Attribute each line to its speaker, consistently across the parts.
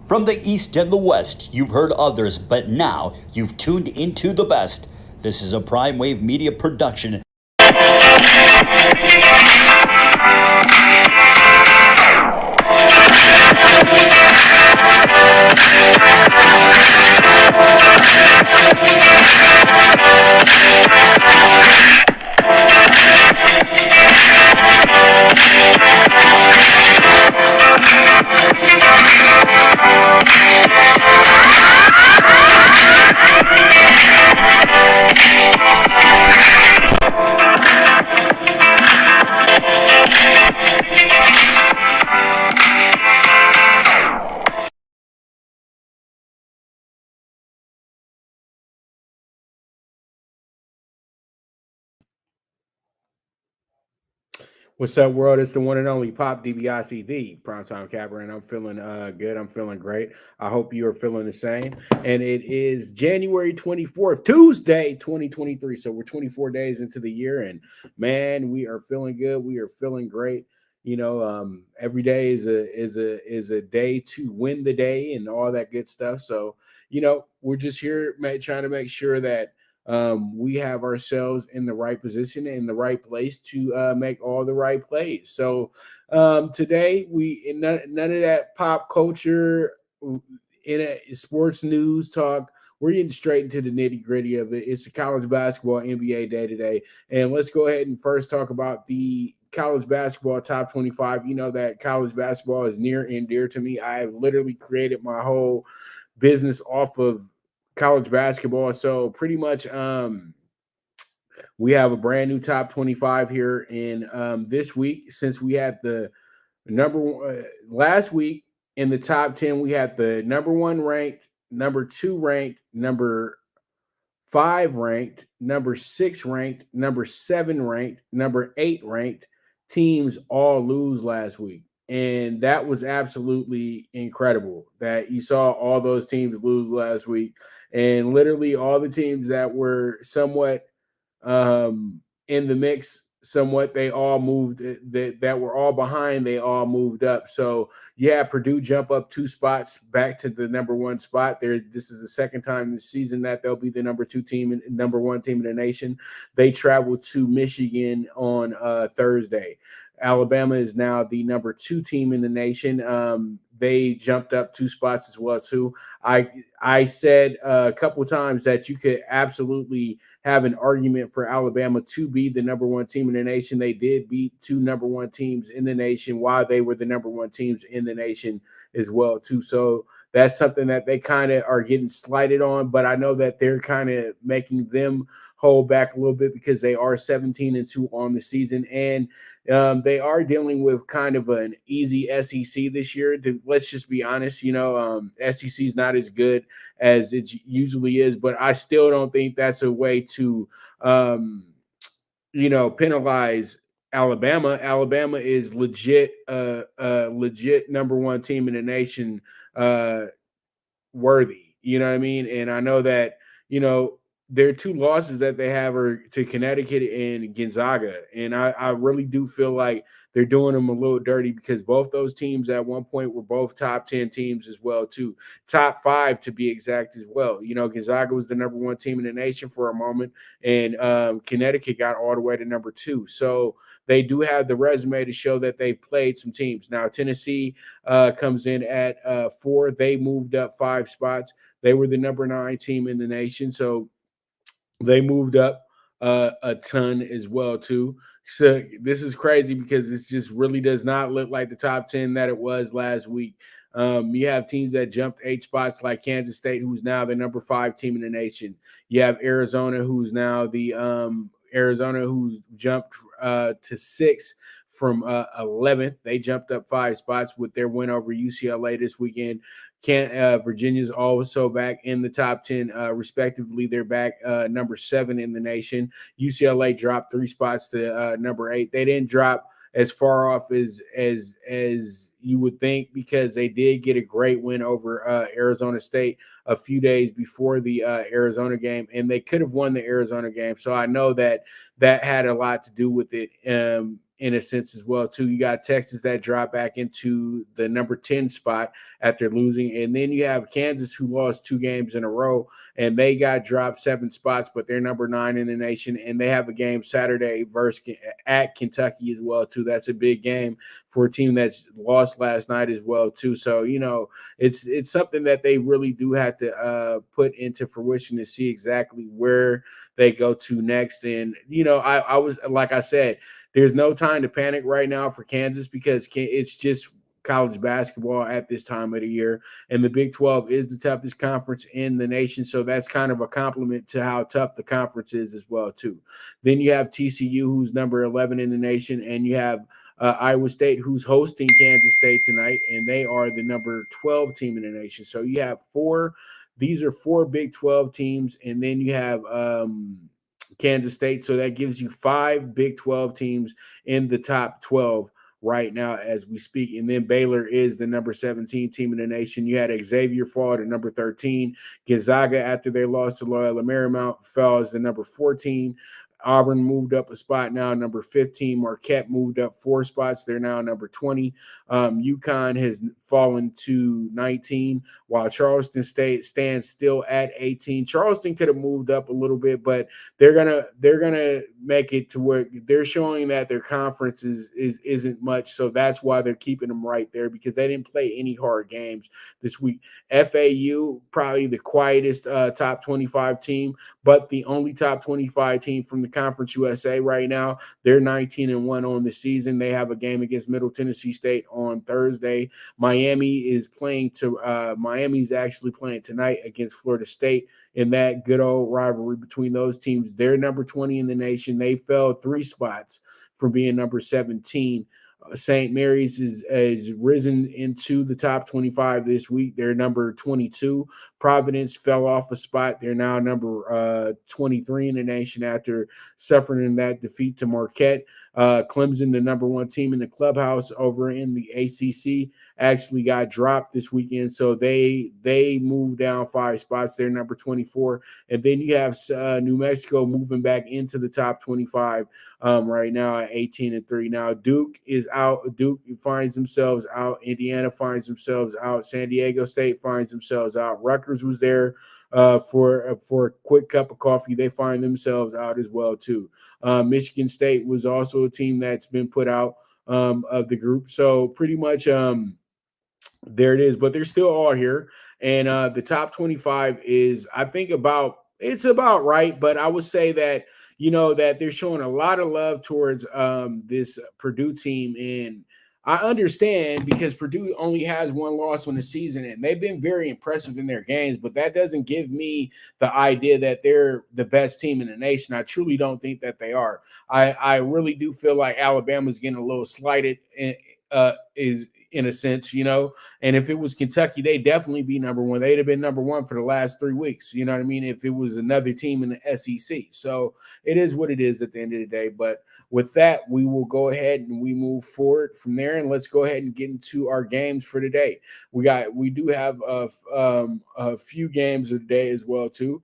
Speaker 1: From the East and the West, you've heard others, but now you've tuned into the best. This is a Prime Wave Media production.
Speaker 2: What's up, world? It's the one and only Pop DBIC, the Primetime Capper, and I'm feeling good. I'm feeling great. I hope you are feeling the same. And it is January 24th, Tuesday, 2023. So we're 24 days into the year, and man, we are feeling good. We are feeling great. You know, every day is a day to win the day and all that good stuff. So, you know, we're just here trying to make sure that we have ourselves in the right position, in the right place to make all the right plays. So today, none of that pop culture, in a sports news talk. We're getting straight into the nitty gritty of it. It's a college basketball NBA day today. And let's go ahead and first talk about the college basketball top 25. You know that college basketball is near and dear to me. I have literally created my whole business off of college basketball. So pretty much we have a brand new top 25 here in this week, since we had the number one last week in the top 10. We had the number 1 ranked, number 2 ranked, number 5 ranked, number 6 ranked, number 7 ranked, number 8 ranked teams all lose last week. And that was absolutely incredible that you saw all those teams lose last week. And literally all the teams that were somewhat in the mix, somewhat, they all moved, that were all behind, they all moved up. So yeah, Purdue jump up 2 spots back to the number 1 spot. This is the second time this season that they'll be the number 2 team and number 1 team in the nation. They traveled to Michigan on Thursday. Alabama is now the number 2 team in the nation. They jumped up 2 spots as well too. I said a couple of times that you could absolutely have an argument for Alabama to be the number 1 team in the nation. They did beat 2 number 1 teams in the nation while they were the number 1 teams in the nation as well too. So that's something that they kind of are getting slighted on, but I know that they're kind of making them hold back a little bit because they are 17-2 on the season, and they are dealing with kind of an easy SEC this year. Let's just be honest, SEC is not as good as it usually is, but I still don't think that's a way to, penalize Alabama. Alabama is legit, legit number 1 team in the nation, worthy. You know what I mean? And I know that, their 2 losses that they have are to Connecticut and Gonzaga. And I really do feel like they're doing them a little dirty, because both those teams at one point were both top 10 teams as well, too. Top 5 to be exact as well. Gonzaga was the number 1 team in the nation for a moment, and Connecticut got all the way to number 2. So they do have the resume to show that they've played some teams. Now, Tennessee comes in at 4. They moved up 5 spots. They were the number 9 team in the nation. So they moved up a ton as well, too. So this is crazy, because this just really does not look like the top 10 that it was last week. You have teams that jumped 8 spots, like Kansas State, who's now the number 5 team in the nation. You have Arizona, who's now the who's jumped to 6 from 11th. They jumped up 5 spots with their win over UCLA this weekend. Virginia's also back in the top 10, respectively. They're back number 7 in the nation. UCLA dropped 3 spots to number 8. They didn't drop as far off as you would think, because they did get a great win over Arizona State a few days before the Arizona game, and they could have won the Arizona game. So I know that had a lot to do with it. in a sense as well too. You got Texas that dropped back into the number 10 spot after losing, and then you have Kansas who lost 2 games in a row, and they got dropped 7 spots, but they're number 9 in the nation, and they have a game Saturday versus at Kentucky as well too. That's a big game for a team that's lost last night as well too. So it's something that they really do have to put into fruition to see exactly where they go to next. And I was, like I said, there's no time to panic right now for Kansas because it's just college basketball at this time of the year, and the Big 12 is the toughest conference in the nation, so that's kind of a compliment to how tough the conference is as well too. Then you have TCU, who's number 11 in the nation, and you have Iowa State, who's hosting Kansas State tonight, and they are the number 12 team in the nation. So you have four. These are 4 Big 12 teams, and then you have Kansas State. So that gives you 5 Big 12 teams in the top 12 right now as we speak. And then Baylor is the number 17 team in the nation. You had Xavier fall to number 13. Gonzaga, after they lost to Loyola Marymount, fell as the number 14. Auburn moved up a spot, now number 15. Marquette moved up 4 spots. They're now number 20. UConn has fallen to 19, while Charleston State stands still at 18. Charleston could have moved up a little bit, but they're gonna make it to where they're showing that their conference isn't much. So that's why they're keeping them right there, because they didn't play any hard games this week. FAU, probably the quietest top 25 team, but the only top 25 team from the Conference USA right now. They're 19-1 on the season. They have a game against Middle Tennessee State on Thursday. Miami's actually playing tonight against Florida State in that good old rivalry between those teams. They're number 20 in the nation. They fell 3 spots from being number 17. St. Mary's is risen into the top 25 this week. They're number 22. Providence fell off a spot. They're now number 23 in the nation after suffering that defeat to Marquette. Clemson, the number 1 team in the clubhouse over in the ACC, actually got dropped this weekend, so they moved down 5 spots. They're number 24. And then you have New Mexico moving back into the top 25 right now at 18-3. Now Duke is out. Duke finds themselves out. Indiana finds themselves out. San Diego State finds themselves out. Rutgers was there for a quick cup of coffee. They find themselves out as well too. Michigan State was also a team that's been put out of the group. So pretty much there it is, but they're still all here. And the top 25 is, I think, about right. But I would say that, that they're showing a lot of love towards this Purdue team. And I understand, because Purdue only has 1 loss on the season, and they've been very impressive in their games, but that doesn't give me the idea that they're the best team in the nation. I truly don't think that they are. I really do feel like Alabama's getting a little slighted in a sense, and if it was Kentucky, they'd definitely be number 1. They'd have been number 1 for the last 3 weeks. You know what I mean? If it was another team in the SEC. So it is what it is at the end of the day. But with that, we will go ahead and we move forward from there, and let's go ahead and get into our games for today. We do have a few games of the day as well too.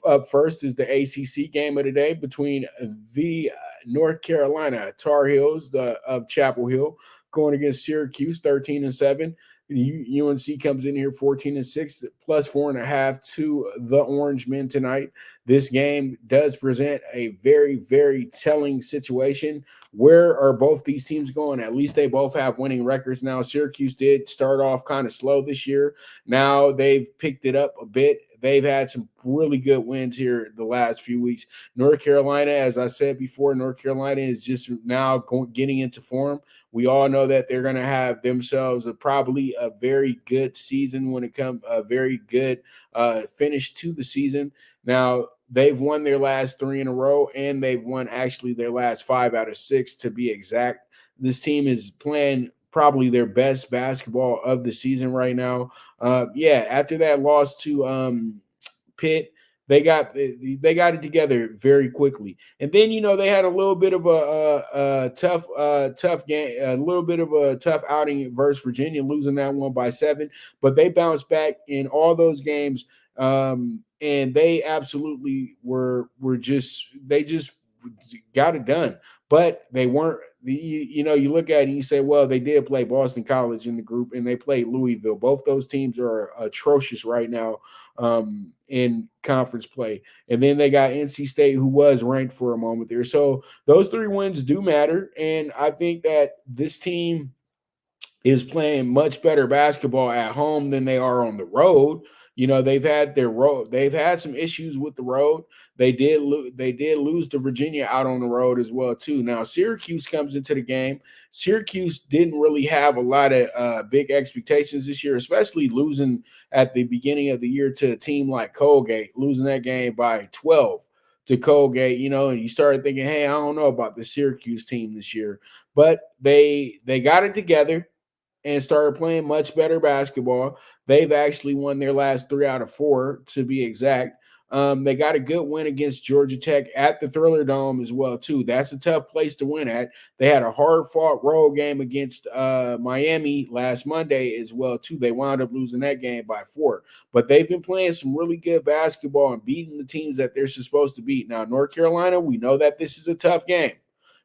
Speaker 2: Up first is the ACC game of the day between the North Carolina Tar Heels of Chapel Hill going against Syracuse, 13-7. UNC comes in here 14-6, plus 4.5 to the Orange Men tonight. This game does present a very, very telling situation. Where are both these teams going? At least they both have winning records now. Syracuse did start off kind of slow this year. Now they've picked it up a bit. They've had some really good wins here the last few weeks. North Carolina, as I said before, North Carolina is just now getting into form. We all know that they're going to have themselves probably a very good season when it comes, a very good finish to the season. Now, they've won their last 3 in a row, and they've won actually their last 5 out of 6 to be exact. This team is playing probably their best basketball of the season right now. After that loss to Pitt, they got it together very quickly, and then they had a little bit of a tough game, a little bit of a tough outing versus Virginia, losing that one by 7. But they bounced back in all those games, and they absolutely were just got it done. But they weren't you look at it and you say, well, they did play Boston College in the group and they played Louisville. Both those teams are atrocious right now in conference play. And then they got NC State, who was ranked for a moment there. So those 3 wins do matter. And I think that this team is playing much better basketball at home than they are on the road. They've had some issues with the road. They did lose to Virginia out on the road as well too. Now Syracuse comes into the game. Syracuse didn't really have a lot of big expectations this year, especially losing at the beginning of the year to a team like Colgate, losing that game by 12 to Colgate. And you started thinking, hey, I don't know about the Syracuse team this year, but they got it together and started playing much better basketball. They've actually won their last 3 out of 4, to be exact. They got a good win against Georgia Tech at the Thriller Dome as well, too. That's a tough place to win at. They had a hard-fought road game against Miami last Monday as well, too. They wound up losing that game by 4. But they've been playing some really good basketball and beating the teams that they're supposed to beat. Now, North Carolina, we know that this is a tough game.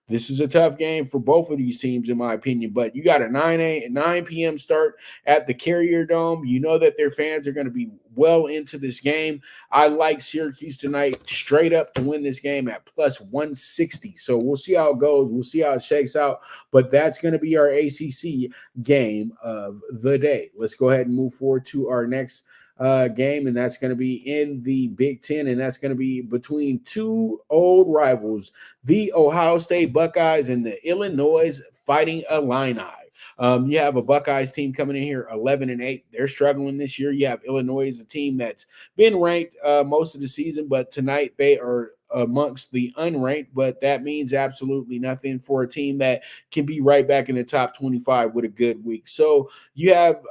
Speaker 2: This is a tough game for both of these teams, in my opinion. But you got a 9 p.m. start at the Carrier Dome. You know that their fans are going to be well into this game. I like Syracuse tonight straight up to win this game at plus 160. So we'll see how it goes. We'll see how it shakes out. But that's going to be our ACC game of the day. Let's go ahead and move forward to our next game, and that's going to be in the Big Ten, and that's going to be between 2 old rivals, the Ohio State Buckeyes and the Illinois Fighting Illini. You have a Buckeyes team coming in here 11-8. They're struggling this year. You have Illinois, a team that's been ranked most of the season, but tonight they are amongst the unranked, but that means absolutely nothing for a team that can be right back in the top 25 with a good week. So you have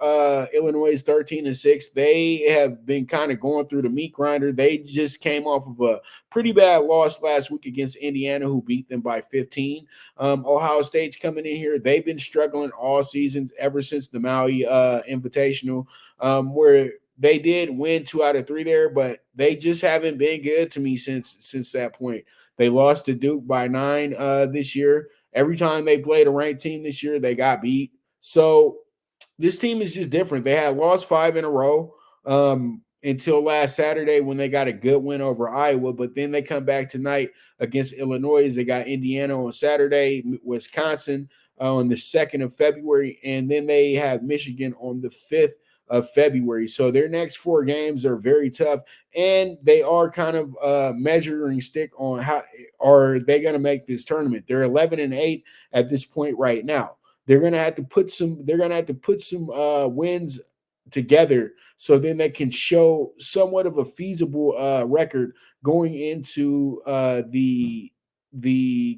Speaker 2: Illinois 13-6. They have been kind of going through the meat grinder. They just came off of a pretty bad loss last week against Indiana, who beat them by 15. Ohio State's coming in here. They've been struggling all seasons ever since the Maui Invitational, where they did win 2 out of 3 there, but they just haven't been good to me since that point. They lost to Duke by 9 this year. Every time they played a ranked team this year, they got beat. So this team is just different. They had lost 5 in a row until last Saturday when they got a good win over Iowa, but then they come back tonight against Illinois. They got Indiana on Saturday, Wisconsin on the 2nd of February, and then they have Michigan on the 5th of February. So their next 4 games are very tough, and they are kind of measuring stick on how are they going to make this tournament. They're 11-8 at this point right now. They're going to have to put some wins together so then they can show somewhat of a feasible record going into the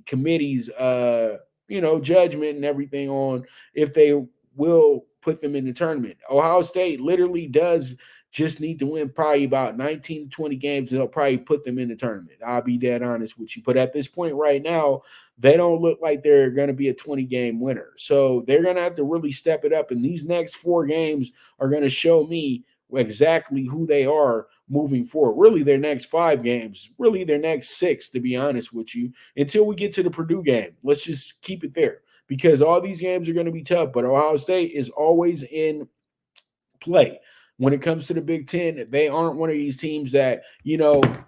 Speaker 2: committee's judgment and everything on if they will put them in the tournament. Ohio State literally does just need to win probably about 19 to 20 games, and they'll probably put them in the tournament. I'll be dead honest with you. But at this point right now, they don't look like they're going to be a 20-game winner. So they're going to have to really step it up. And these next 4 games are going to show me exactly who they are moving forward. Really, their next 5 games, really their next 6, to be honest with you, until we get to the Purdue game. Let's just keep it there, because all these games are going to be tough, but Ohio State is always in play. When it comes to the Big Ten, they aren't one of these teams that,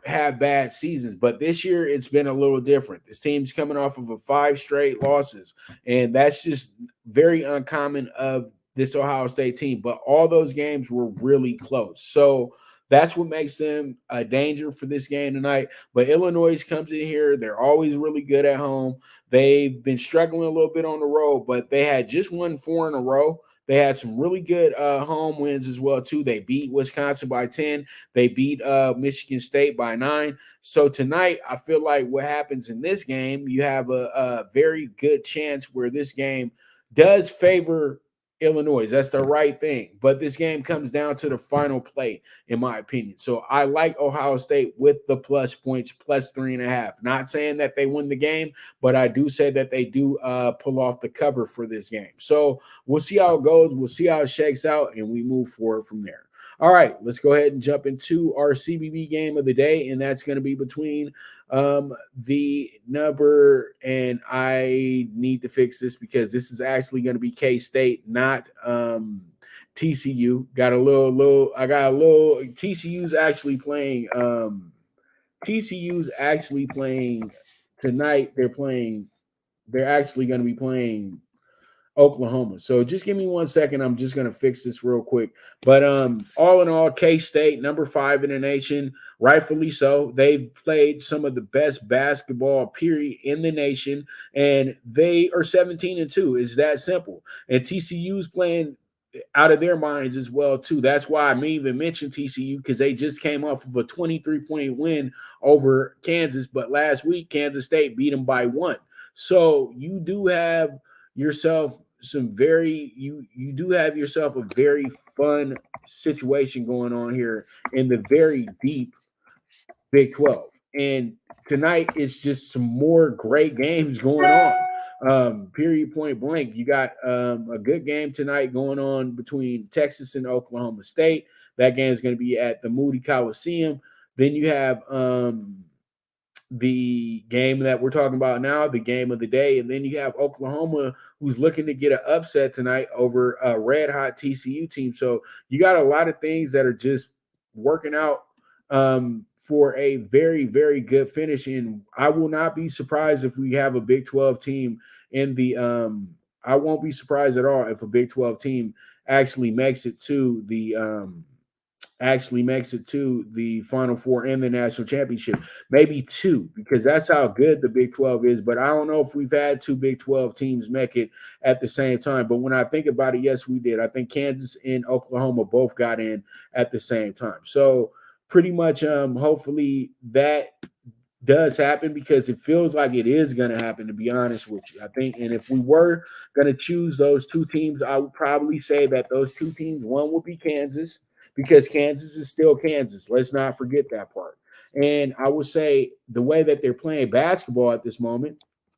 Speaker 2: have bad seasons. But this year, it's been a little different. This team's coming off of 5 straight losses, and that's just very uncommon of this Ohio State team. But all those games were really close. So that's what makes them a danger for this game tonight. But Illinois comes in here. They're always really good at home. They've been struggling a little bit on the road, but they had just won 4 in a row. They had some really good home wins as well, too. They beat Wisconsin by 10. They beat Michigan State by 9. So tonight, I feel like what happens in this game, you have a very good chance where this game does favor Illinois. That's the right thing. But this game comes down to the final play, in my opinion. So I like Ohio State with the plus points, plus 3.5. Not saying that they win the game, but I do say that they do pull off the cover for this game. So we'll see how it goes. We'll see how it shakes out, and we move forward from there. All right, let's go ahead and jump into our CBB game of the day, and that's going to be between the number, and I need to fix this because this is actually going to be K-State, not TCU. I got a little TCU's actually playing TCU's actually playing tonight. They're actually going to be playing Oklahoma. So just give me 1 second. I'm just going to fix this real quick. But all in all, K-State, number 5 in the nation, rightfully so. They've played some of the best basketball, period, in the nation, and they are 17-2. It's that simple. And TCU's playing out of their minds as well, too. That's why I even mentioned TCU, because they just came off of a 23-point win over Kansas. But last week, Kansas State beat them by 1. So you do have yourself you do have yourself a very fun situation going on here in the very deep Big 12. And tonight is just some more great games going on. Period, point blank. You got a good game tonight going on between Texas and Oklahoma State. That game is going to be at the Moody Coliseum. Then you have the game that we're talking about now, the game of the day. And then you have Oklahoma, who's looking to get an upset tonight over a red hot TCU team. So you got a lot of things that are just working out for a very, very good finish. And I will not be surprised if we have a Big 12 team in the I won't be surprised at all if a Big 12 team actually makes it to the Final Four and the national championship. Maybe 2, because that's how good the Big 12 is. But I don't know if we've had 2 Big 12 teams make it at the same time. But when I think about it, yes, we did. I think Kansas and Oklahoma both got in at the same time. So pretty much hopefully that does happen, because it feels like it is going to happen, to be honest with you. I think, and if we were going to choose those 2 teams, I would probably say that those 2 teams, one would be Kansas, because Kansas is still Kansas. Let's not forget that part. And I would say the way that they're playing basketball at this moment,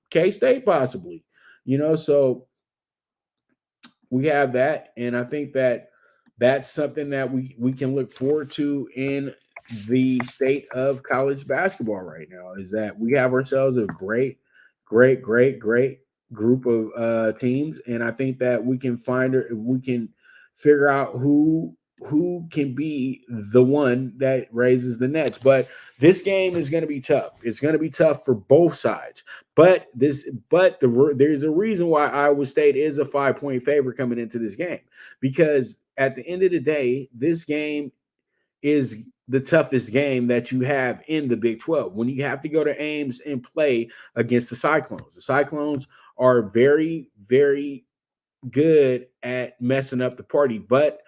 Speaker 2: K-State possibly, so we have that. And I think that that's something that we can look forward to in the state of college basketball right now, is that we have ourselves a great group of teams. And I think that we can figure out who can be the one that raises the nets. But this game is going to be tough. It's going to be tough for both sides. But there's a reason why Iowa State is a 5-point favorite coming into this game, because at the end of the day, this game is the toughest game that you have in the Big 12. When you have to go to Ames and play against the Cyclones. The Cyclones are very, very good at messing up the party. But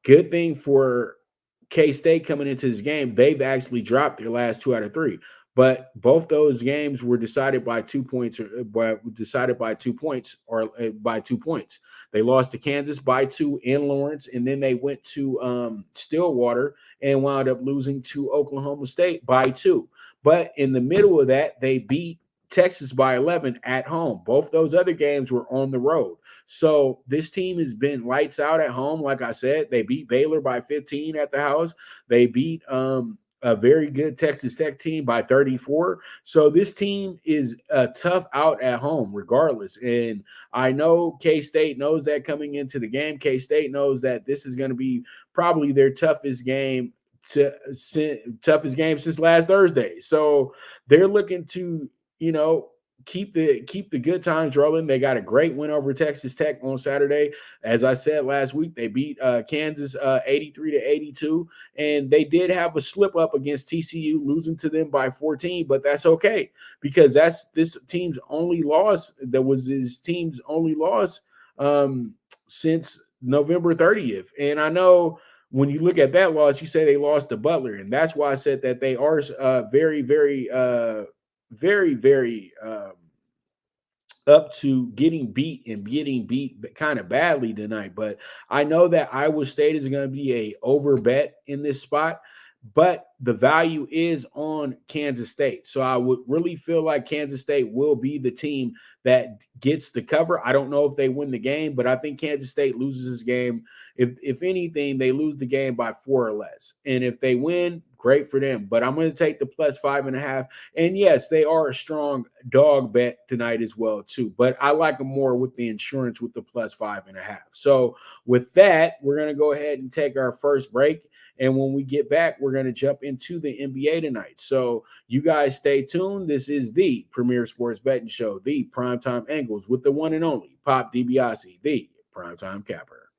Speaker 2: good thing for K-State coming into this game, they've actually dropped their last 2 out of 3. But both those games were decided by 2 points, or by 2 points. They lost to Kansas by 2 in Lawrence, and then they went to Stillwater and wound up losing to Oklahoma State by 2. But in the middle of that, they beat Texas by 11 at home. Both those other games were on the road. So this team has been lights out at home. Like I said, they beat Baylor by 15 at the house. They beat a very good Texas Tech team by 34. So this team is tough out at home regardless. And I know K-State knows that coming into the game. K-State knows that this is going to be probably their toughest game since last Thursday. So they're looking to, keep the good times rolling. They got a great win over Texas Tech on Saturday. As I said last week, they beat Kansas 83-82, and they did have a slip up against TCU, losing to them by 14, but that's okay, because that's this team's only loss. That was his team's only loss since November 30th. And I know when you look at that loss, you say they lost to Butler, and that's why I said that they are very, very up to getting beat kind of badly tonight. But I know that Iowa State is going to be a over bet in this spot, but the value is on Kansas State. So I would really feel like Kansas State will be the team that gets the cover. I don't know if they win the game, but I think Kansas State loses this game if anything, they lose the game by 4 or less. And if they win, great for them. But I'm going to take the plus 5.5. And yes, they are a strong dog bet tonight as well, too. But I like them more with the insurance with the plus 5.5. So with that, we're going to go ahead and take our first break. And when we get back, we're going to jump into the NBA tonight. So you guys stay tuned. This is the Premier Sports Betting Show, the Primetime Angles, with the one and only Pop DiBiase, the Primetime Capper.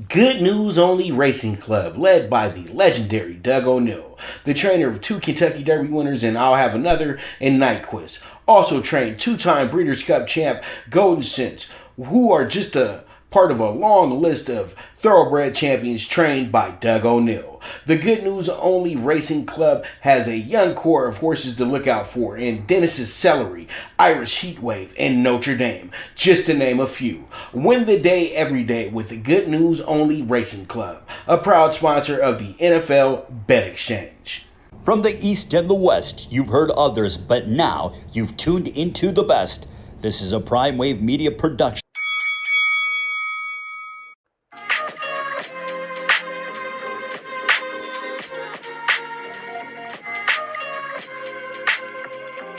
Speaker 3: Good News Only Racing Club, led by the legendary Doug O'Neill, the trainer of 2 Kentucky Derby winners and I'll Have Another and Nyquist. Also trained 2-time Breeders' Cup champ Golden Sense, who are just a part of a long list of thoroughbred champions trained by Doug O'Neill. The Good News Only Racing Club has a young core of horses to look out for in Dennis's Celery, Irish Heatwave, and Notre Dame, just to name a few. Win the day every day with the Good News Only Racing Club, a proud sponsor of the NFL Bet Exchange.
Speaker 1: From the East and the West, you've heard others, but now you've tuned into the best. This is a Prime Wave Media production.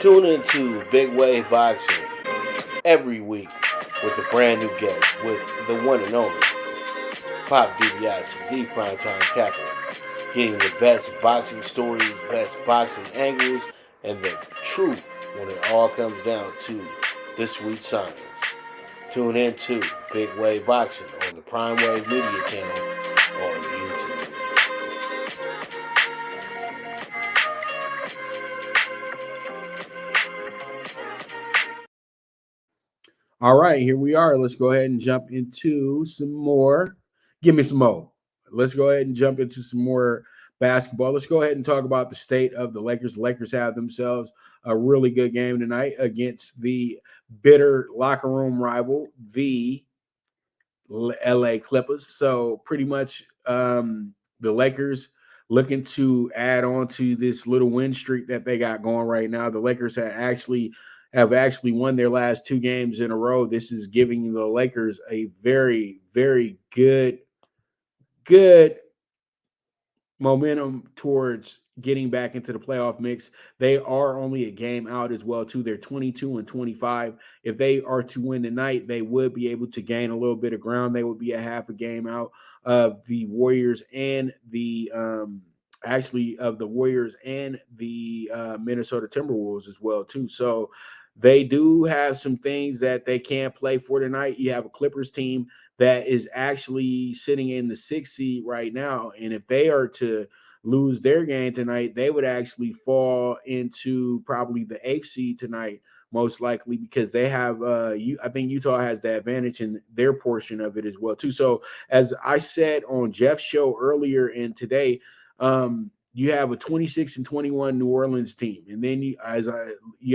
Speaker 3: Tune into Big Wave Boxing every week with a brand new guest with the one and only Pop DiBiase, the Primetime Capper, getting the best boxing stories, best boxing angles, and the truth when it all comes down to the sweet science. Tune in to Big Wave Boxing on the Prime Wave Media channel on YouTube.
Speaker 2: All right, here we are. Let's go ahead and jump into some more. Give me some more. Let's go ahead and jump into some more basketball. Let's go ahead and talk about the state of the Lakers. The Lakers have themselves a really good game tonight against the bitter locker room rival, the LA Clippers. So pretty much the Lakers looking to add on to this little win streak that they got going right now. The Lakers have actually won their last 2 games in a row. This is giving the Lakers a very, very good momentum towards getting back into the playoff mix. They are only a game out as well, too. They're 22-25. If they are to win tonight, they would be able to gain a little bit of ground. They would be a half a game out of the Warriors and the Minnesota Timberwolves as well, too. So they do have some things that they can't play for tonight. You have a Clippers team that is actually sitting in the 6th seed right now. And if they are to lose their game tonight, they would actually fall into probably the 8th seed tonight, most likely, because they have I think Utah has the advantage in their portion of it as well, too. So as I said on Jeff's show earlier and today, you have a 26-21 New Orleans team, and then you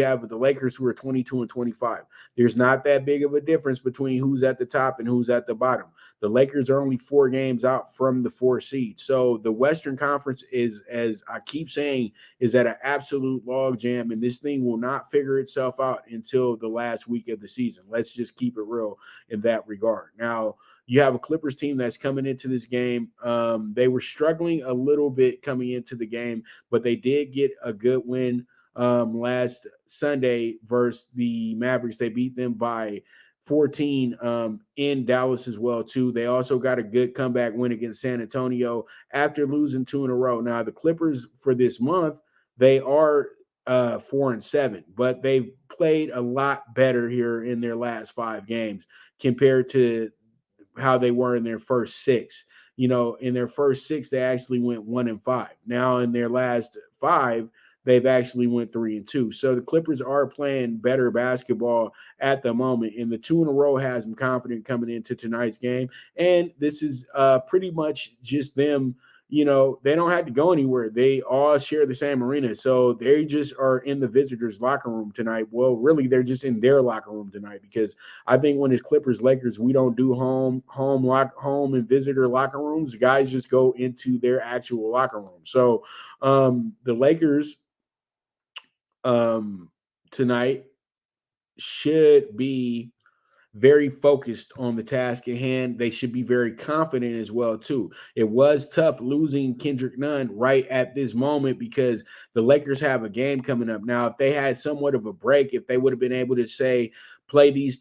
Speaker 2: have the Lakers who are 22-25. There's not that big of a difference between who's at the top and who's at the bottom. The Lakers are only 4 games out from the 4 seed. So the Western Conference is, as I keep saying, is at an absolute logjam, and this thing will not figure itself out until the last week of the season. Let's just keep it real in that regard. Now, you have a Clippers team that's coming into this game. They were struggling a little bit coming into the game, but they did get a good win last Sunday versus the Mavericks. They beat them by 14 in Dallas as well, too. They also got a good comeback win against San Antonio after losing 2 in a row. Now, the Clippers for this month, they are 4-7, but they've played a lot better here in their last 5 games compared to how they were in their first 6. In their first 6, they actually went 1-5. Now in their last 5, they've actually went 3-2. So the Clippers are playing better basketball at the moment, and the 2 in a row has them confident coming into tonight's game. And this is pretty much just them. They don't have to go anywhere. They all share the same arena. So they just are in the visitors' locker room tonight. Well, really, they're just in their locker room tonight, because I think when it's Clippers-Lakers, we don't do home and visitor locker rooms. The guys just go into their actual locker room. So the Lakers tonight should be very focused on the task at hand. They should be very confident as well too. It was tough losing Kendrick Nunn right at this moment because the Lakers have a game coming up. Now, if they had somewhat of a break, if they would have been able to say play these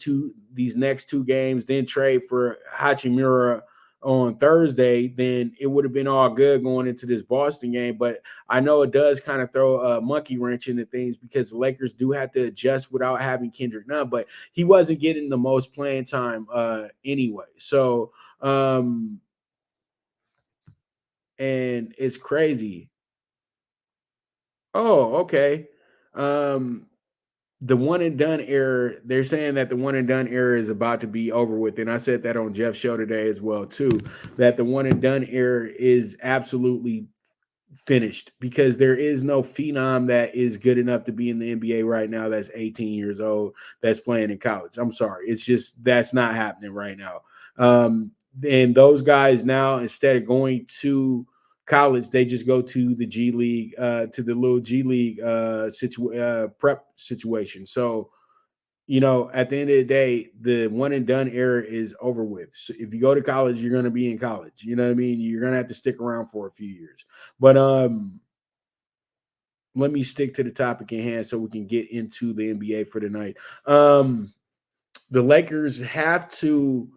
Speaker 2: next two games, then trade for Hachimura on Thursday, then it would have been all good going into this Boston game. But I know it does kind of throw a monkey wrench into things because the Lakers do have to adjust without having Kendrick Nunn, but he wasn't getting the most playing time anyway. So, and it's crazy. Oh, okay. Um, the one and done era, they're saying that the one and done era is about to be over with. And I said that on Jeff's show today as well, too, that the one and done era is absolutely finished because there is no phenom that is good enough to be in the NBA right now that's 18 years old that's playing in college. I'm sorry. It's just that's not happening right now. And those guys now, instead of going to college, they just go to the G League, to the little G League prep situation. So, at the end of the day, the one and done era is over with. So if you go to college, you're going to be in college. You know what I mean? You're going to have to stick around for a few years. But let me stick to the topic in hand so we can get into the NBA for tonight. The Lakers have to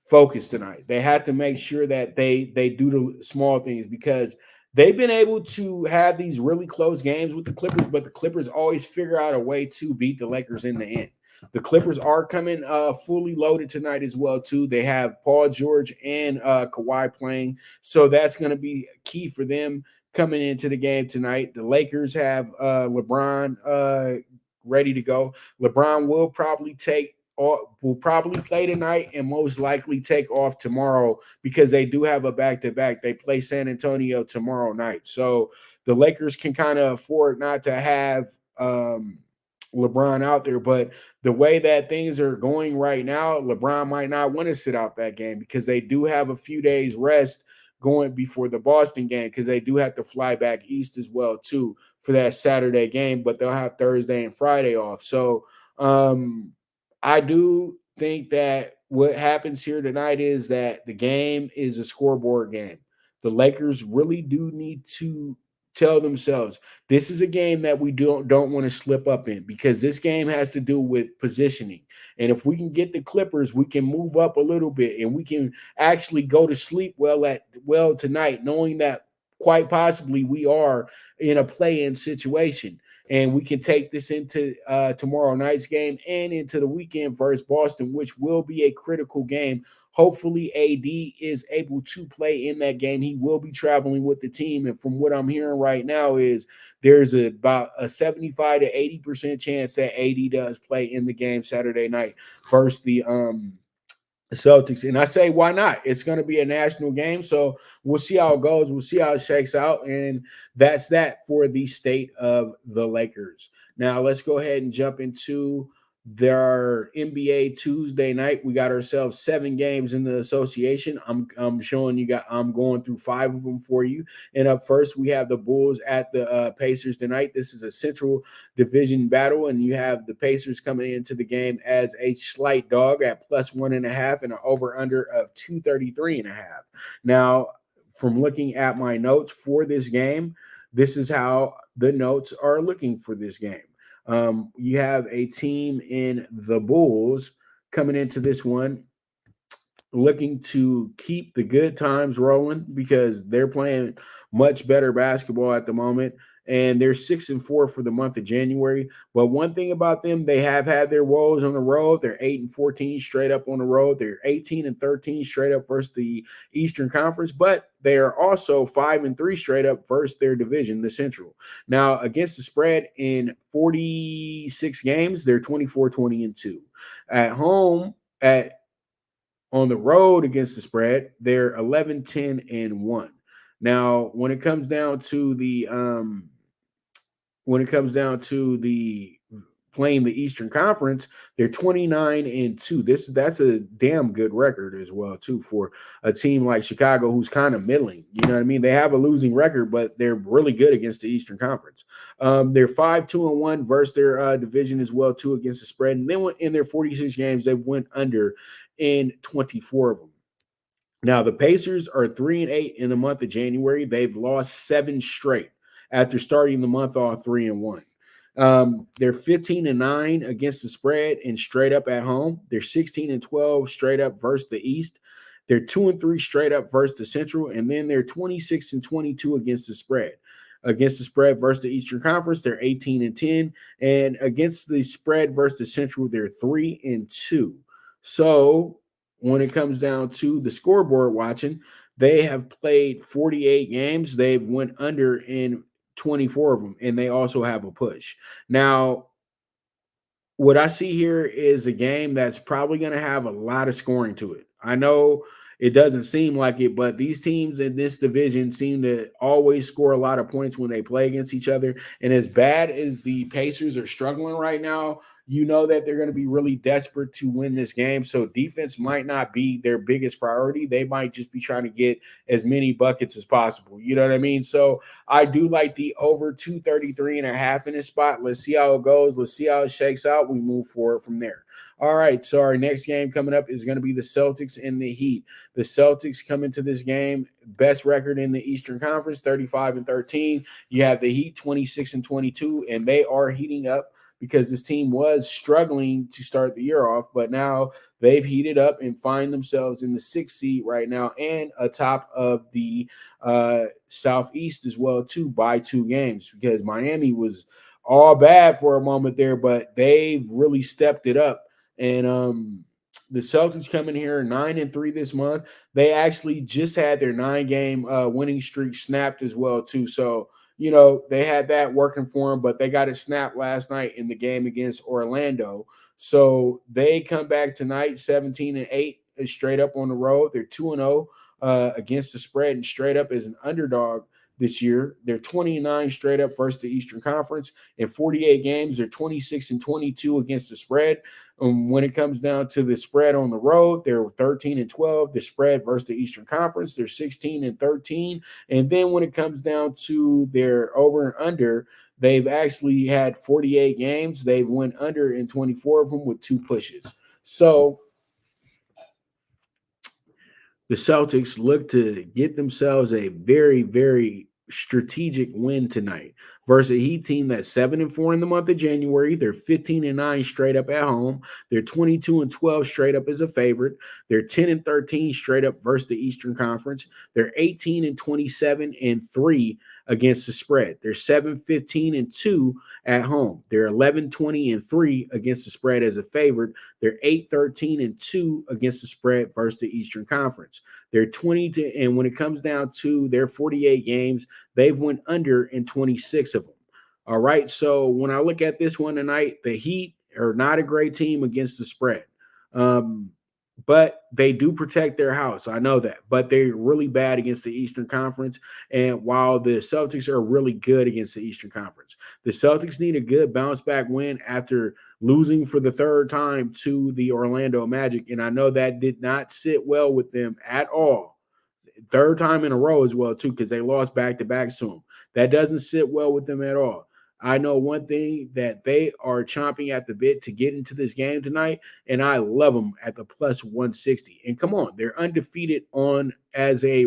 Speaker 2: focus tonight. They have to make sure that they do the small things because they've been able to have these really close games with the Clippers, but the Clippers always figure out a way to beat the Lakers in the end. The Clippers are coming fully loaded tonight as well, too. They have Paul George and Kawhi playing, so that's going to be key for them coming into the game tonight. The Lakers have LeBron ready to go. LeBron will probably play tonight and most likely take off tomorrow because they do have a back-to-back. They play San Antonio tomorrow night. So the Lakers can kind of afford not to have LeBron out there. But the way that things are going right now, LeBron might not want to sit out that game because they do have a few days rest going before the Boston game because they do have to fly back east as well too for that Saturday game, but they'll have Thursday and Friday off. So I do think that what happens here tonight is that the game is a scoreboard game. The Lakers really do need to tell themselves this is a game that we don't want to slip up in because this game has to do with positioning. And if we can get the Clippers, we can move up a little bit and we can actually go to sleep well tonight, knowing that quite possibly we are in a play-in situation. And we can take this into tomorrow night's game and into the weekend versus Boston, which will be a critical game. Hopefully, AD is able to play in that game. He will be traveling with the team. And from what I'm hearing right now is there's about a 75 to 80% chance that AD does play in the game Saturday night versus the Celtics. And I say, why not? It's going to be a national game. So we'll see how it goes. We'll see how it shakes out. And that's that for the state of the Lakers. Now let's go ahead and jump into their NBA Tuesday night. We got ourselves 7 games in the association. I'm showing you I'm going through 5 of them for you. And up first, we have the Bulls at the Pacers tonight. This is a Central Division battle, and you have the Pacers coming into the game as a slight dog at +1.5 and an over/under of 233.5. Now, from looking at my notes for this game, this is how the notes are looking for this game. You have a team in the Bulls coming into this one looking to keep the good times rolling because they're playing much better basketball at the moment. And they're 6-4 for the month of January. But one thing about them, they have had their woes on the road. They're 8-14 straight up on the road. They're 18-13 straight up versus the Eastern Conference. But they are also 5-3 straight up versus their division, the Central. Now, against the spread in 46 games, they're 24-20-2. At home, on the road against the spread, they're 11-10-1. Now, when it comes down to the playing the Eastern Conference, they're 29-2. That's a damn good record as well, too, for a team like Chicago who's kind of middling. You know what I mean? They have a losing record, but they're really good against the Eastern Conference. They're 5-2-1 versus their division as well, too, against the spread. And then in their 46 games, they've went under in 24 of them. Now, the Pacers are 3-8 in the month of January. They've lost 7 straight after starting the month off 3-1. They're 15-9 against the spread and straight up at home. They're 16-12 straight up versus the East. They're 2-3 straight up versus the Central, and then they're 26-22 against the spread. Against the spread versus the Eastern Conference, they're 18-10, and against the spread versus the Central, they're 3-2. So when it comes down to the scoreboard watching, they have played 48 games. They've went under in 24 of them, and they also have a push. Now, what I see here is a game that's probably going to have a lot of scoring to it. I know it doesn't seem like it, but these teams in this division seem to always score a lot of points when they play against each other. And as bad as the Pacers are struggling right now, you know that they're going to be really desperate to win this game. So defense might not be their biggest priority. They might just be trying to get as many buckets as possible. You know what I mean? So I do like the over 233.5 in this spot. Let's see how it goes. Let's see how it shakes out. We move forward from there. All right, so our next game coming up is going to be the Celtics and the Heat. The Celtics come into this game, best record in the Eastern Conference, 35-13. You have the Heat, 26-22, and they are heating up because this team was struggling to start the year off, but now they've heated up and find themselves in the 6th seed right now and atop of the Southeast as well, too, by 2 games, because Miami was all bad for a moment there, but they've really stepped it up. And the Celtics come in here 9-3 this month. They actually just had their 9-game winning streak snapped as well, too. So, you know, they had that working for them, but they got it snapped last night in the game against Orlando. So they come back tonight 17-8 straight up on the road. They're 2-0 against the spread and straight up as an underdog this year. They're 29 straight up versus the Eastern Conference. In 48 games, they're 26-22 against the spread. When it comes down to the spread on the road, they're 13-12. The spread versus the Eastern Conference, they're 16-13. And then when it comes down to their over and under, they've actually had 48 games. They've went under in 24 of them with 2 pushes. So the Celtics look to get themselves a very, very strategic win tonight versus a Heat team that's 7-4 in the month of January. They're 15-9 straight up at home. They're 22-12 straight up as a favorite. They're 10-13 straight up versus the Eastern Conference. They're 18-27-3 against the spread. They're 7-15-2 at home. They're 11-20-3 against the spread as a favorite. They're 8-13-2 against the spread versus the Eastern Conference. They're 20 and when it comes down to their 48 games, they've went under in 26 of them. All right. So when I look at this one tonight, the Heat are not a great team against the spread. But they do protect their house. I know that. But they're really bad against the Eastern Conference. And while the Celtics are really good against the Eastern Conference, the Celtics need a good bounce back win after losing for the 3rd time to the Orlando Magic. And I know that did not sit well with them at all. 3rd time in a row as well, too, because they lost back-to-back to them. That doesn't sit well with them at all. I know one thing, that they are chomping at the bit to get into this game tonight, and I love them at the plus 160. And come on, they're undefeated as a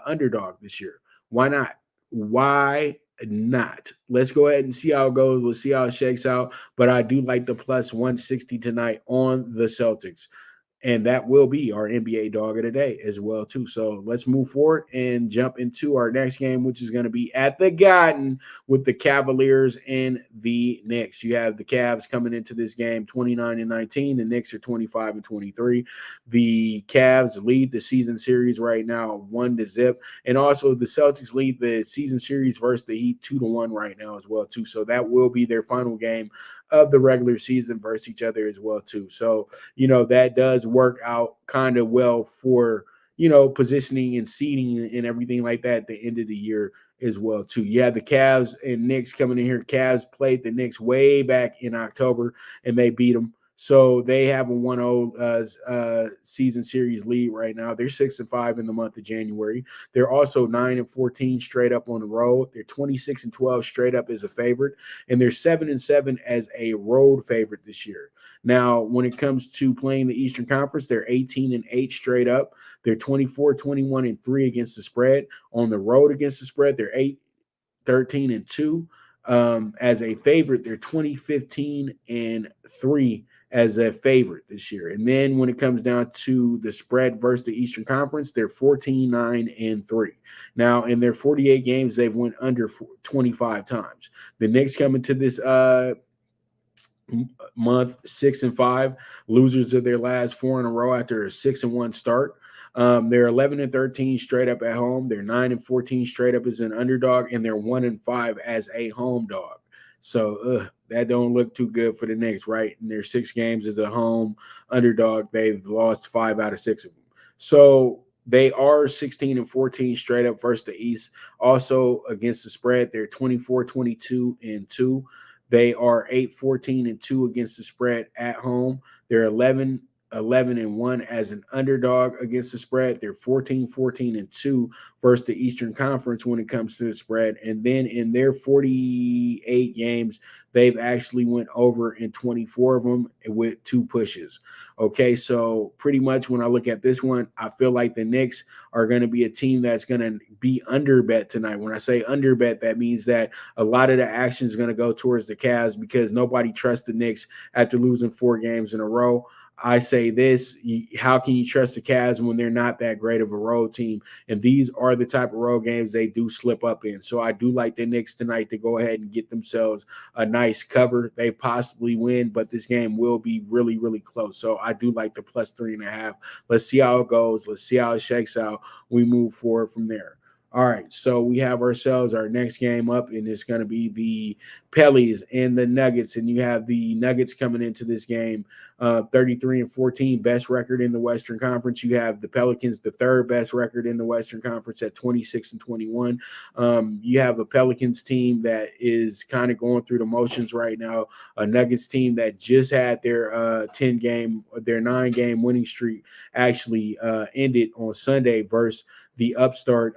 Speaker 2: underdog this year. Why not? Why not? Let's go ahead and see how it goes. Let's see how it shakes out. But I do like the plus 160 tonight on the Celtics. And that will be our NBA dog of the day as well, too. So let's move forward and jump into our next game, which is going to be at the Garden with the Cavaliers and the Knicks. You have the Cavs coming into this game 29-19. The Knicks are 25-23. The Cavs lead the season series right now 1-0. And also the Celtics lead the season series versus the Heat 2-1 right now as well, too. So that will be their final game of the regular season versus each other as well, too. So, you know, that does work out kind of well for, you know, positioning and seeding and everything like that at the end of the year as well too. Yeah, the Cavs and Knicks coming in here. Cavs played the Knicks way back in October and they beat them. So they have a 1-0 season series lead right now. They're 6-5 in the month of January. They're also 9-14 straight up on the road. They're 26-12 straight up as a favorite, and they're 7-7 as a road favorite this year. Now, when it comes to playing the Eastern Conference, they're 18-8 straight up. They're 24-21-3 against the spread. On the road against the spread, they're 8-13-2. As a favorite, they're 20-15-3 as a favorite this year. And then when it comes down to the spread versus the Eastern Conference, they're 14-9-3. Now, in their 48 games, they've went under 25 times. The Knicks come into this month 6-5, losers of their last 4 in a row after a 6-1 start. They're 11-13 straight up at home. They're 9-14 straight up as an underdog, and they're 1-5 as a home dog. So that don't look too good for the Knicks, right? In their 6 games as a home underdog, they've lost 5 out of 6 of them. So they are 16-14 straight up versus the East. Also against the spread, they're 24-22-2. They are 8-14-2 against the spread at home. They're 11-1 as an underdog against the spread. They're 14-14-2 versus the Eastern Conference when it comes to the spread. And then in their 48 games, they've actually went over in 24 of them with 2 pushes. Okay, so pretty much when I look at this one, I feel like the Knicks are going to be a team that's going to be under bet tonight. When I say under bet, that means that a lot of the action is going to go towards the Cavs because nobody trusts the Knicks after losing 4 games in a row. I say this, how can you trust the Cavs when they're not that great of a road team? And these are the type of road games they do slip up in. So I do like the Knicks tonight to go ahead and get themselves a nice cover. They possibly win, but this game will be really, really close. So I do like the plus 3.5. Let's see how it goes. Let's see how it shakes out. We move forward from there. All right, so we have ourselves our next game up, and it's going to be the Pellies and the Nuggets. And you have the Nuggets coming into this game 33-14, best record in the Western Conference. You have the Pelicans, the 3rd best record in the Western Conference at 26-21. You have a Pelicans team that is kind of going through the motions right now. A Nuggets team that just had their 9-game winning streak actually ended on Sunday versus the upstart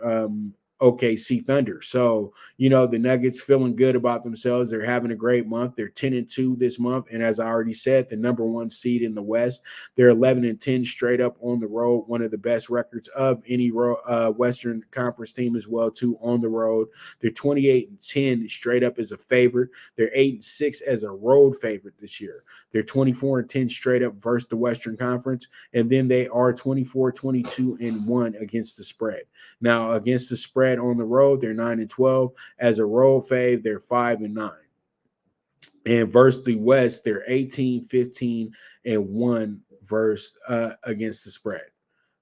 Speaker 2: OKC Thunder. So, you know, the Nuggets feeling good about themselves. They're having a great month. They're 10-2 this month. And as I already said, the number 1 seed in the West. They're 11-10 straight up on the road. One of the best records of any Western Conference team as well, too, on the road. They're 28-10 straight up as a favorite. They're 8-6 as a road favorite this year. They're 24-10 straight up versus the Western Conference. And then they are 24-22-1 against the spread. Now, against the spread on the road, they're 9-12. As a road fave, they're 5-9. And versus the West, they're 18-15-1 versus against the spread.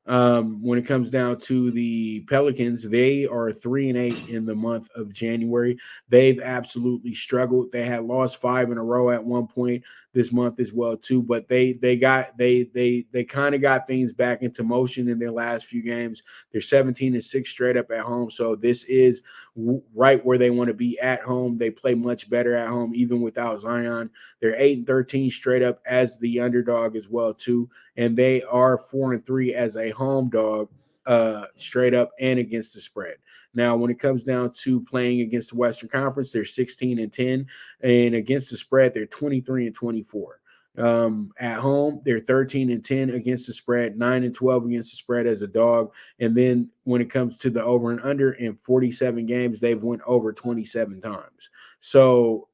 Speaker 2: When it comes down to the Pelicans, they are 3-8 in the month of January. They've absolutely struggled. They had lost 5 in a row at one point this month as well too, but they kind of got things back into motion in their last few games. They're 17-6 straight up at home, so this is right where they want to be at home. They play much better at home even without Zion. They're 8-13 straight up as the underdog as well too, and they are 4-3 as a home dog straight up and against the spread. Now, when it comes down to playing against the Western Conference, they're 16-10, and against the spread, they're 23-24. At home, they're 13-10 against the spread, 9-12 against the spread as a dog. And then when it comes to the over and under, in 47 games, they've went over 27 times. So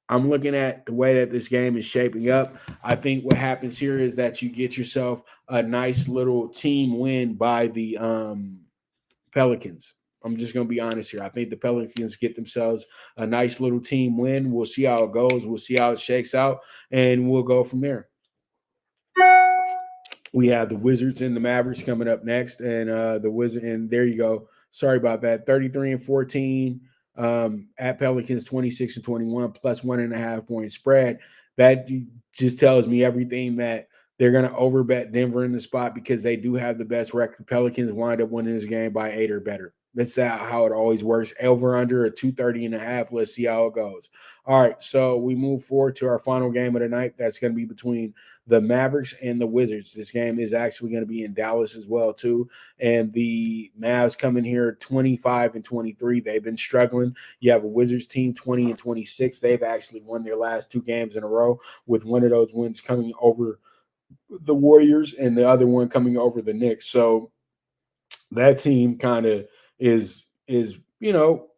Speaker 2: I'm looking at the way that this game is shaping up. I think what happens here is that you get yourself a nice little team win by the Pelicans. I'm just going to be honest here. I think the Pelicans get themselves a nice little team win. We'll see how it goes. We'll see how it shakes out, and we'll go from there. We have the Wizards and the Mavericks coming up next, and the Wizard. And there you go. Sorry about that. 33-14 at Pelicans, 26-21 plus 1.5 point spread. That just tells me everything that they're going to overbet Denver in the spot because they do have the best record. Pelicans wind up winning this game by 8 or better. That's how it always works. Over under a 230.5. Let's see how it goes. All right, so we move forward to our final game of the night. That's going to be between the Mavericks and the Wizards. This game is actually going to be in Dallas as well, too. And the Mavs come in here 25-23. They've been struggling. You have a Wizards team 20-26. They've actually won their last 2 games in a row, with one of those wins coming over the Warriors and the other one coming over the Knicks. So that team kind of is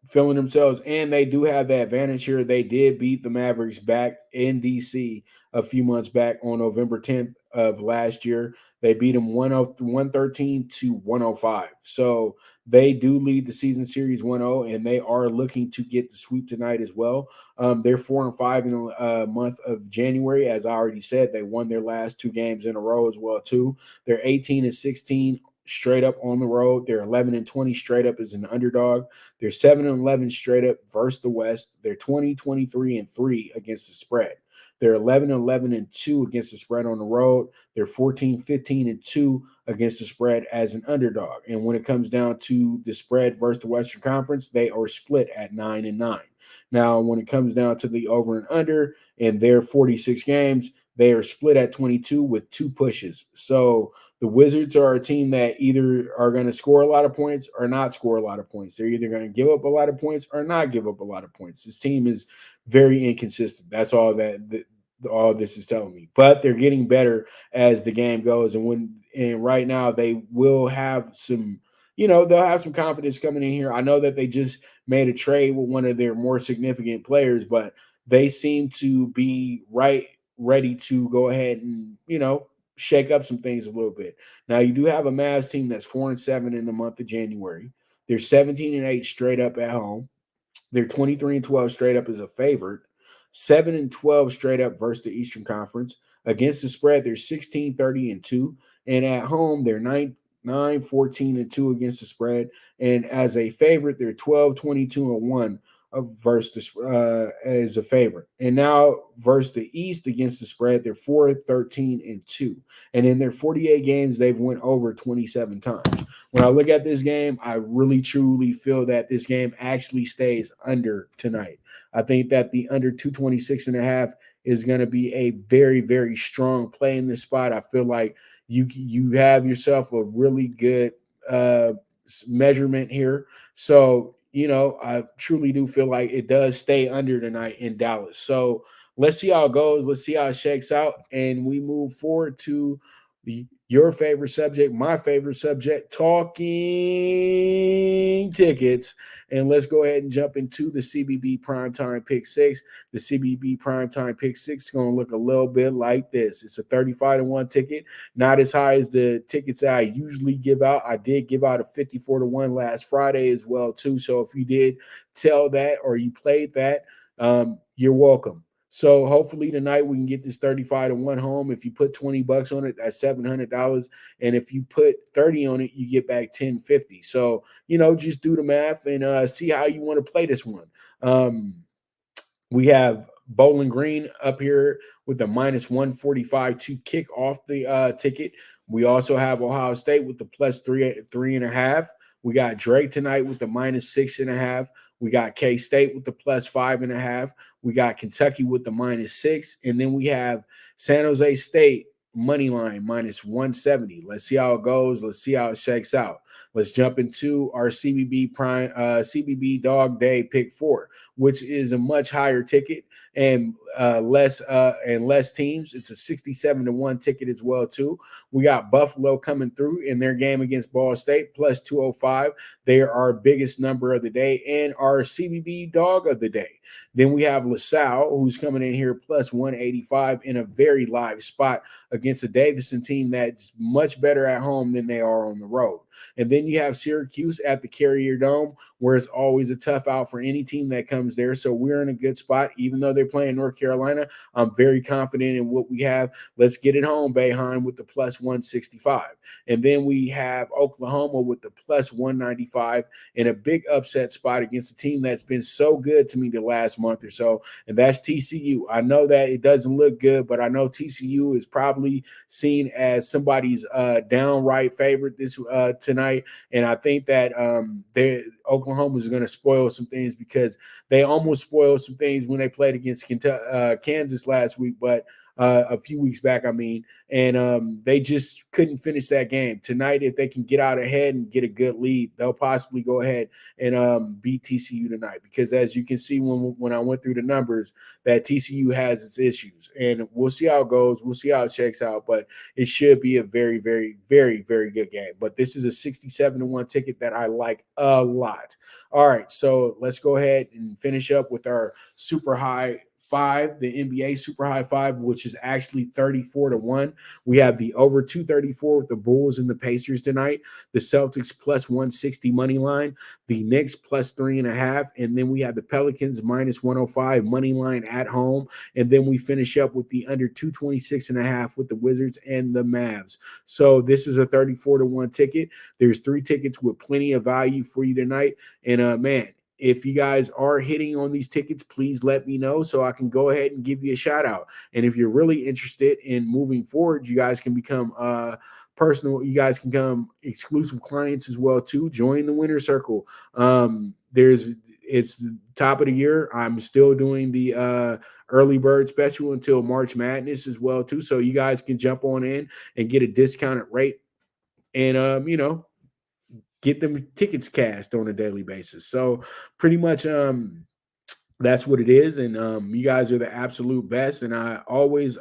Speaker 2: feeling themselves, and they do have the advantage here. They did beat the Mavericks back in DC a few months back on November 10th of last year. They beat them 113-105. So they do lead the season series 1-0, and they are looking to get the sweep tonight as well. They're 4-5 in the month of January. As I already said, they won their last 2 games in a row as well, too. They're 18-16 straight up on the road. They're 11-20 straight up as an underdog. They're 7-11 straight up versus the West. They're 20-23-3 against the spread. They're 11-11-2 against the spread on the road. They're 14-15-2 against the spread as an underdog. And when it comes down to the spread versus the Western Conference, they are split at 9-9. Now, when it comes down to the over and under in their 46 games, they are split at 22 with 2 pushes. So the Wizards are a team that either are going to score a lot of points or not score a lot of points. They're either going to give up a lot of points or not give up a lot of points. This team is very inconsistent. That's all all this is telling me. But they're getting better as the game goes. And right now they will have some, they'll have some confidence coming in here. I know that they just made a trade with one of their more significant players, but they seem to be ready to go ahead and, shake up some things a little bit. Now, you do have a Mavs team that's 4-7 in the month of January. They're 17-8 straight up at home. They're 23-12 straight up as a favorite. 7-12 straight up versus the Eastern Conference. Against the spread, they're 16-30-2. And at home, they're 9-14-2 against the spread. And as a favorite, they're 12-22-1 versus as a favorite. And now versus the East against the spread, they're 4-13-2. And in their 48 games, they've went over 27 times. When I look at this game, I really truly feel that this game actually stays under tonight. I think that the under 226.5 is going to be a very, very strong play in this spot. I feel like you have yourself a really good measurement here. So, I truly do feel like it does stay under tonight in Dallas. So let's see how it goes. Let's see how it shakes out. And we move forward to your favorite subject, my favorite subject, talking tickets. And let's go ahead and jump into the CBB PrimeTime PK6. The CBB PrimeTime PK6 is going to look a little bit like this. It's a 35-1 ticket, not as high as the tickets that I usually give out. I did give out a 54-1 last Friday as well, too. So if you did tell that or you played that, you're welcome. So hopefully tonight we can get this 35-1 home. If you put $20 on it, that's $700. And if you put 30 on it, you get back $10.50. So, just do the math and see how you want to play this one. We have Bowling Green up here with a -145 to kick off the ticket. We also have Ohio State with the +3.5. We got Drake tonight with the -6.5. We got K-State with the +5.5. We got Kentucky with the -6. And then we have San Jose State money line -170. Let's see how it goes. Let's see how it shakes out. Let's jump into our CBB Dog Day PK4, which is a much higher ticket and less teams. It's a 67-1 ticket as well, too. We got Buffalo coming through in their game against Ball State, +205. They are our biggest number of the day and our CBB dog of the day. Then we have LaSalle, who's coming in here +185 in a very live spot against a Davidson team that's much better at home than they are on the road. And then you have Syracuse at the Carrier Dome where it's always a tough out for any team that comes there. So we're in a good spot, even though they're playing North Carolina. I'm very confident in what we have. Let's get it home, Boeheim, with the plus 165. And then we have Oklahoma with the plus 195 in a big upset spot against a team that's been so good to me the last month or so, and that's TCU. I know that it doesn't look good, but I know TCU is probably seen as somebody's downright favorite this tonight, and I think that Oklahoma is going to spoil some things because they almost spoiled some things when they played against Kansas last week, but a few weeks back, I mean, and they just couldn't finish that game. Tonight, if they can get out ahead and get a good lead, they'll possibly go ahead and beat TCU tonight, because as you can see when I went through the numbers, that TCU has its issues, and we'll see how it goes. We'll see how it checks out, but it should be a very, very, very, very good game. But this is a 67-1 ticket that I like a lot. All right, so let's go ahead and finish up with our super high five, the NBA super high five, which is actually 34-1. We have the over 234 with the Bulls and the Pacers tonight. The Celtics plus 160 money line. The Knicks plus 3.5. And then we have the Pelicans minus 105 money line at home. And then we finish up with the under 226.5 with the Wizards and the Mavs. So this is a 34-1 ticket. There's 3 tickets with plenty of value for you tonight. And man, if you guys are hitting on these tickets, please let me know so I can go ahead and give you a shout out. And if you're really interested in moving forward, you guys can become you guys can become exclusive clients as well too. Join the winner circle. It's the top of the year. I'm still doing the early bird special until March Madness as well too. So you guys can jump on in and get a discounted rate and get them tickets cashed on a daily basis. So pretty much that's what it is. And you guys are the absolute best. And I always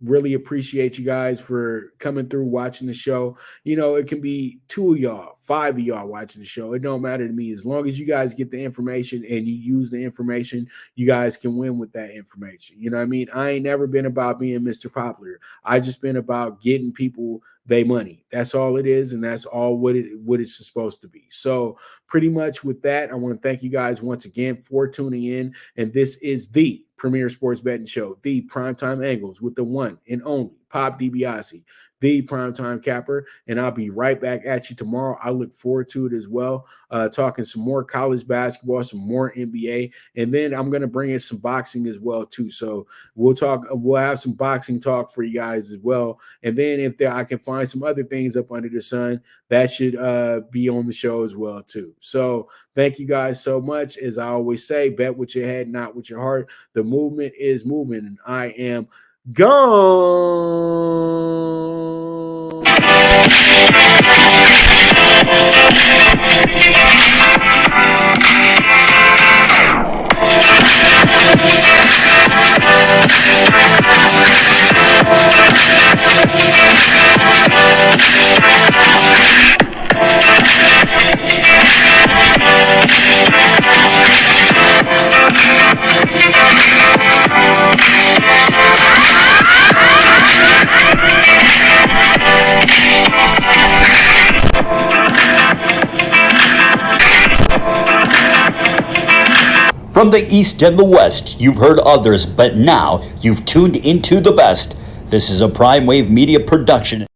Speaker 2: really appreciate you guys for coming through, watching the show. It can be 2 of y'all, 5 of y'all watching the show. It don't matter to me. As long as you guys get the information and you use the information, you guys can win with that information. You know what I mean? I ain't never been about being Mr. Popular. I just been about getting people their money. That's all it is, and that's all what it's supposed to be. So pretty much with that, I want to thank you guys once again for tuning in. And this is the premier sports betting show, the Primetime Angles, with the one and only Pop DiBiase, the Primetime Capper. And I'll be right back at you tomorrow. I look forward to it as well, talking some more college basketball, some more NBA, and then I'm going to bring in some boxing as well too. So we'll have some boxing talk for you guys as well. And then if I can find some other things up under the sun, that should be on the show as well too. So thank you guys so much. As I always say, bet with your head, not with your heart. The movement is moving, and I am gone.
Speaker 1: From the East and the West, you've heard others, but now you've tuned into the best. This is a Prime Wave Media production.